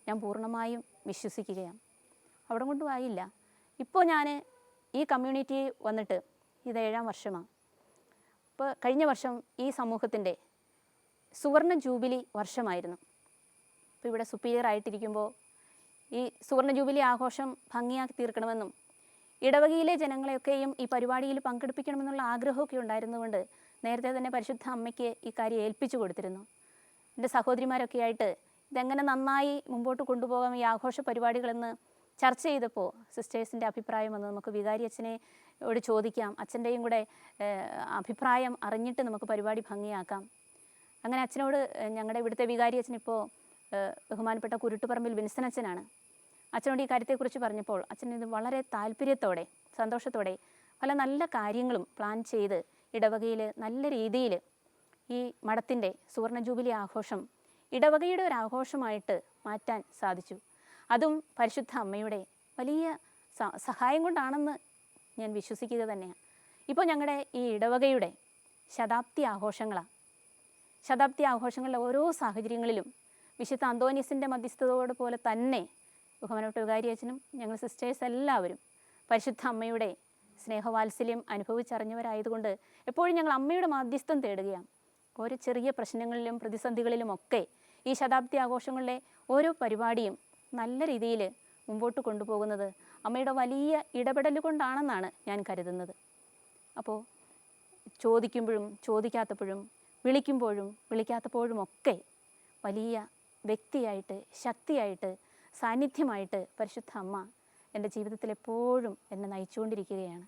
ഞാൻ പൂർണ്ണമായും വിശ്വസിക്കുകയാണ്. അവിടെ കൊണ്ടും ആയില്ല. ഇപ്പോൾ ഞാൻ ഈ കമ്മ്യൂണിറ്റി വന്നിട്ട് ഇത് 7ാം വർഷമാണ്. ഇപ്പോൾ കഴിഞ്ഞ വർഷം ഈ സമൂഹത്തിൻ്റെ സുവർണ ജൂബിലി വർഷമായിരുന്നു. ഇപ്പോൾ ഇവിടെ സുപ്പീരിയർ ആയിട്ടിരിക്കുമ്പോൾ ഈ സുവർണ ജൂബിലി ആഘോഷം ഭംഗിയാക്കി തീർക്കണമെന്നും ഇടവകയിലെ ജനങ്ങളെയൊക്കെയും ഈ പരിപാടിയിൽ പങ്കെടുപ്പിക്കണമെന്നുള്ള ആഗ്രഹമൊക്കെ ഉണ്ടായിരുന്നുകൊണ്ട് നേരത്തെ തന്നെ പരിശുദ്ധ അമ്മയ്ക്ക് ഈ കാര്യം ഏൽപ്പിച്ചു കൊടുത്തിരുന്നു. എൻ്റെ സഹോദരിമാരൊക്കെ ആയിട്ട് ഇതെങ്ങനെ നന്നായി മുമ്പോട്ട് കൊണ്ടുപോകാം ഈ ആഘോഷ പരിപാടികളെന്ന് ചർച്ച ചെയ്തപ്പോൾ സിസ്റ്റേഴ്സിൻ്റെ അഭിപ്രായം വന്ന് നമുക്ക് വികാരി അച്ഛനോട് ചോദിക്കാം, അച്ഛൻ്റെയും കൂടെ അഭിപ്രായം അറിഞ്ഞിട്ട് നമുക്ക് പരിപാടി ഭംഗിയാക്കാം. അങ്ങനെ അച്ഛനോട് ഞങ്ങളുടെ ഇവിടുത്തെ വികാരി അച്ഛൻ ഇപ്പോൾ ബഹുമാനപ്പെട്ട കുരുട്ടുപറമ്പിൽ വിൻസൻ അച്ഛനാണ്. അച്ഛനോട് ഈ കാര്യത്തെക്കുറിച്ച് പറഞ്ഞപ്പോൾ അച്ഛൻ ഇത് വളരെ താല്പര്യത്തോടെ സന്തോഷത്തോടെ പല നല്ല കാര്യങ്ങളും പ്ലാൻ ചെയ്ത് ഇടവകയിൽ നല്ല രീതിയിൽ ഈ മഠത്തിൻ്റെ സുവർണ ജൂബിലി ആഘോഷം ഇടവകയുടെ ഒരു ആഘോഷമായിട്ട് മാറ്റാൻ സാധിച്ചു. അതും പരിശുദ്ധ അമ്മയുടെ വലിയ സഹായം കൊണ്ടാണെന്ന് ഞാൻ വിശ്വസിക്കുക തന്നെയാണ്. ഇപ്പോൾ ഞങ്ങളുടെ ഈ ഇടവകയുടെ ശതാബ്ദി ആഘോഷങ്ങളാണ്. ശതാബ്ദി ആഘോഷങ്ങളിലെ ഓരോ സാഹചര്യങ്ങളിലും വിശുദ്ധ അന്തോനീസിൻ്റെ മധ്യസ്ഥതയോട് പോലെ തന്നെ ബഹുമാനപ്പെട്ട വികാരി അച്ഛനും ഞങ്ങൾ സിസ്റ്റേഴ്സ് എല്ലാവരും പരിശുദ്ധ അമ്മയുടെ സ്നേഹവാത്സല്യം അനുഭവിച്ചറിഞ്ഞവരായതുകൊണ്ട് എപ്പോഴും ഞങ്ങൾ അമ്മയുടെ മാധ്യസ്ഥം തേടുകയാണ്. ഓരോ ചെറിയ പ്രശ്നങ്ങളിലും പ്രതിസന്ധികളിലുമൊക്കെ ഈ ശതാബ്ദി ആഘോഷങ്ങളിലെ ഓരോ പരിപാടിയും നല്ല രീതിയിൽ മുമ്പോട്ട് കൊണ്ടുപോകുന്നത് അമ്മയുടെ വലിയ ഇടപെടൽ കൊണ്ടാണെന്നാണ് ഞാൻ കരുതുന്നത്. അപ്പോൾ ചോദിക്കുമ്പോഴും ചോദിക്കാത്തപ്പോഴും വിളിക്കുമ്പോഴും വിളിക്കാത്തപ്പോഴുമൊക്കെ വലിയ വ്യക്തിയായിട്ട് ശക്തിയായിട്ട് സാന്നിധ്യമായിട്ട് പരിശുദ്ധ അമ്മ എൻ്റെ ജീവിതത്തിൽ എപ്പോഴും എന്നെ നയിച്ചുകൊണ്ടിരിക്കുകയാണ്.